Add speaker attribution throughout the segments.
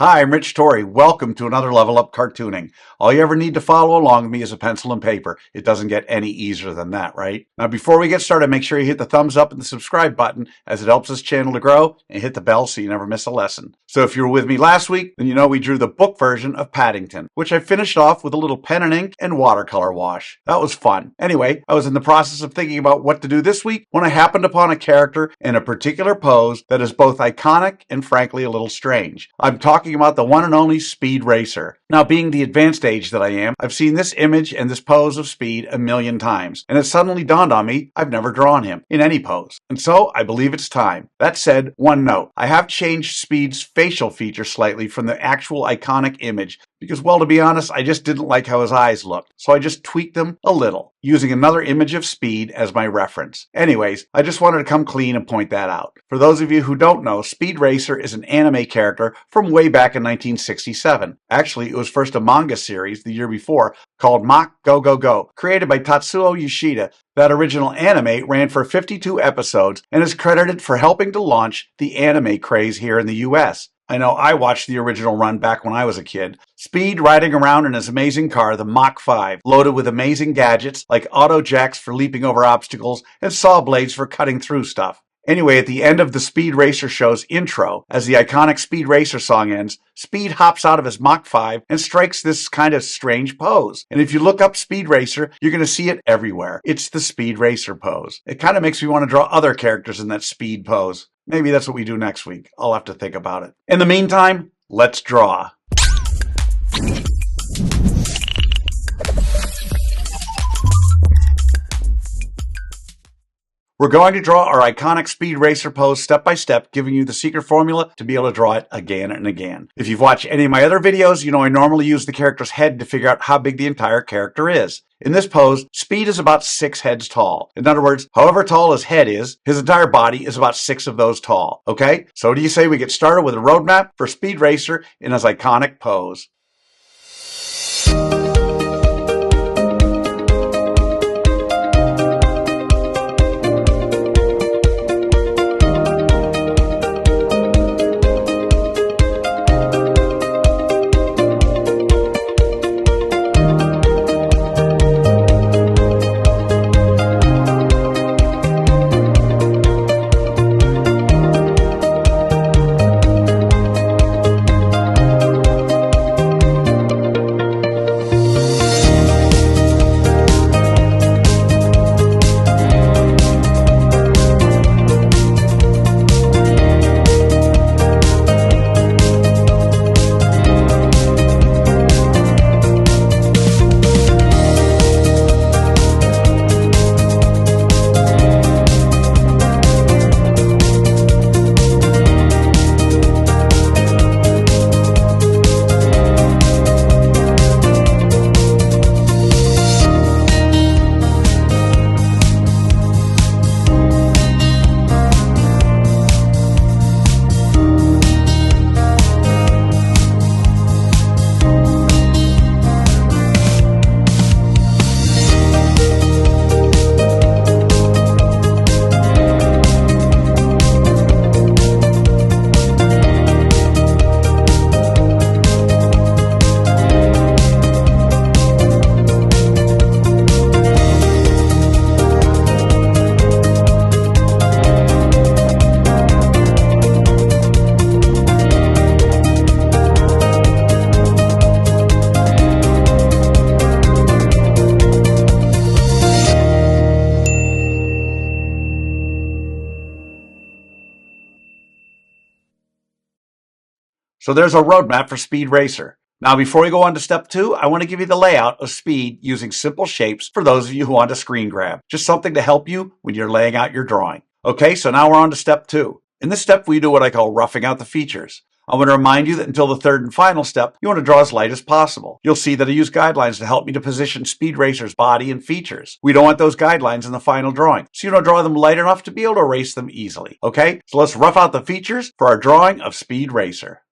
Speaker 1: Hi, I'm Rich Torrey. Welcome to another Level Up Cartooning. All you ever need to follow along with me is a pencil and paper. It doesn't get any easier than that, right? Now, before we get started, make sure you hit the thumbs up and the subscribe button as it helps this channel to grow, and hit the bell so you never miss a lesson. So if you were with me last week, then you know we drew the book version of Paddington, which I finished off with a little pen and ink and watercolor wash. That was fun. Anyway, I was in the process of thinking about what to do this week when I happened upon a character in a particular pose that is both iconic and frankly a little strange. I'm talking about the one and only Speed Racer. Now, being the advanced age that I am, I've seen this image and this pose of Speed a million times, and it suddenly dawned on me I've never drawn him in any pose. And so I believe it's time. That said, one note. I have changed Speed's facial features slightly from the actual iconic image because, well, to be honest, I just didn't like how his eyes looked. So I just tweaked them a little, using another image of Speed as my reference. Anyways, I just wanted to come clean and point that out. For those of you who don't know, Speed Racer is an anime character from way back in 1967. Actually, it was first a manga series the year before called Mach Go Go Go, created by Tatsuo Yoshida. That original anime ran for 52 episodes and is credited for helping to launch the anime craze here in the US. I know I watched the original run back when I was a kid. Speed riding around in his amazing car, the Mach 5, loaded with amazing gadgets like auto jacks for leaping over obstacles and saw blades for cutting through stuff. Anyway, at the end of the Speed Racer show's intro, as the iconic Speed Racer song ends, Speed hops out of his Mach 5 and strikes this kind of strange pose. And if you look up Speed Racer, you're going to see it everywhere. It's the Speed Racer pose. It kind of makes me want to draw other characters in that Speed pose. Maybe that's what we do next week. I'll have to think about it. In the meantime, let's draw. We're going to draw our iconic Speed Racer pose step by step, giving you the secret formula to be able to draw it again and again. If you've watched any of my other videos, you know I normally use the character's head to figure out how big the entire character is. In this pose, Speed is about 6 heads tall. In other words, however tall his head is, his entire body is about 6 of those tall. Okay? So what do you say we get started with a roadmap for Speed Racer in his iconic pose? So there's a roadmap for Speed Racer. Now, before we go on to step 2, I want to give you the layout of Speed using simple shapes for those of you who want to screen grab. Just something to help you when you're laying out your drawing. Okay, so now we're on to step 2. In this step, we do what I call roughing out the features. I want to remind you that until the third and final step, you want to draw as light as possible. You'll see that I use guidelines to help me to position Speed Racer's body and features. We don't want those guidelines in the final drawing, so you don't draw them light enough to be able to erase them easily. Okay, so let's rough out the features for our drawing of Speed Racer.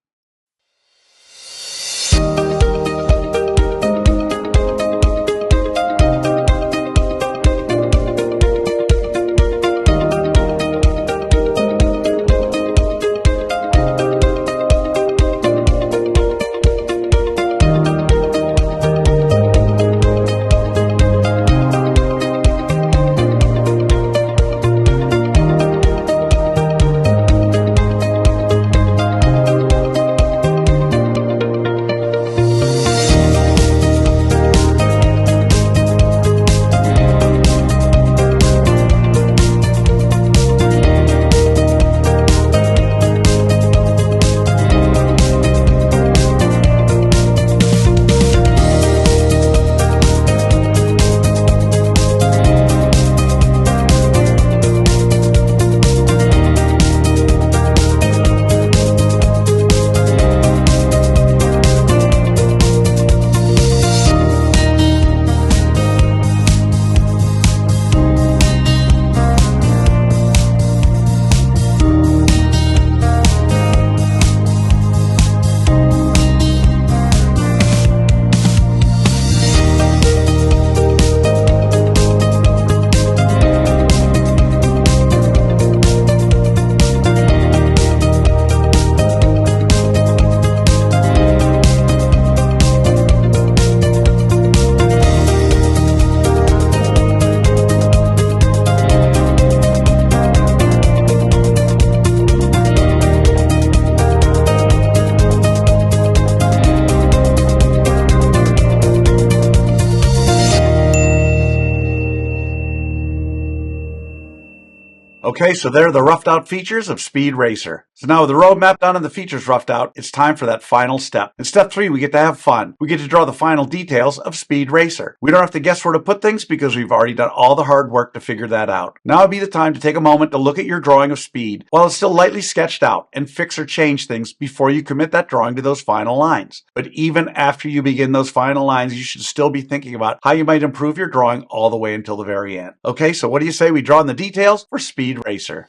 Speaker 1: Okay, so there are the roughed out features of Speed Racer. So now with the road mapped out and the features roughed out, it's time for that final step. In step 3, we get to have fun. We get to draw the final details of Speed Racer. We don't have to guess where to put things because we've already done all the hard work to figure that out. Now would be the time to take a moment to look at your drawing of Speed while it's still lightly sketched out and fix or change things before you commit that drawing to those final lines. But even after you begin those final lines, you should still be thinking about how you might improve your drawing all the way until the very end. Okay, so what do you say we draw in the details for Speed Racer?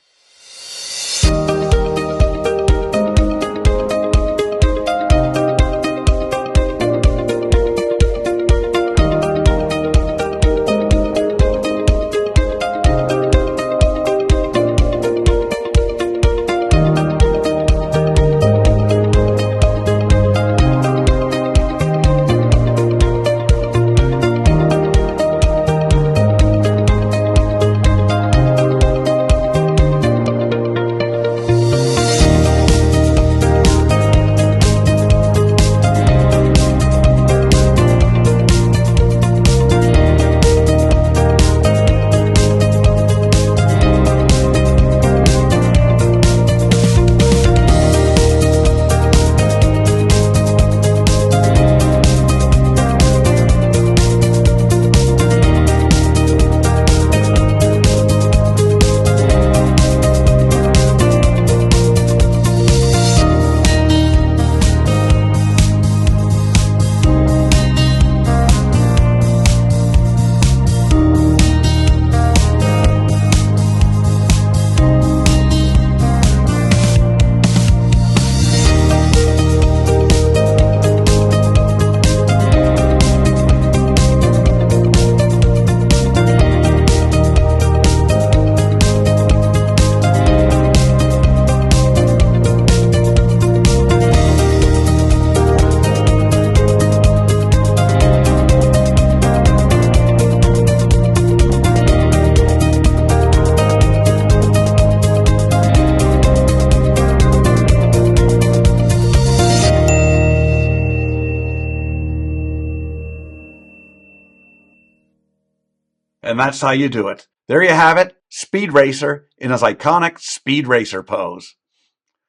Speaker 1: And that's how you do it. There you have it, Speed Racer in his iconic Speed Racer pose.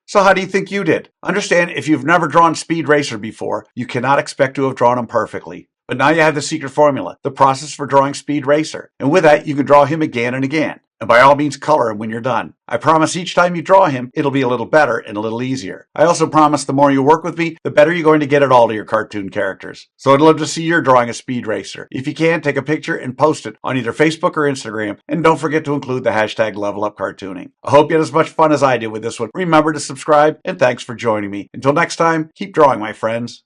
Speaker 1: So how do you think you did? Understand, if you've never drawn Speed Racer before, you cannot expect to have drawn him perfectly. But now you have the secret formula, the process for drawing Speed Racer. And with that, you can draw him again and again. And by all means, color him when you're done. I promise each time you draw him, it'll be a little better and a little easier. I also promise the more you work with me, the better you're going to get at all of your cartoon characters. So I'd love to see your drawing a Speed Racer. If you can, take a picture and post it on either Facebook or Instagram. And don't forget to include the hashtag #LevelUpCartooning. I hope you had as much fun as I did with this one. Remember to subscribe, and thanks for joining me. Until next time, keep drawing, my friends.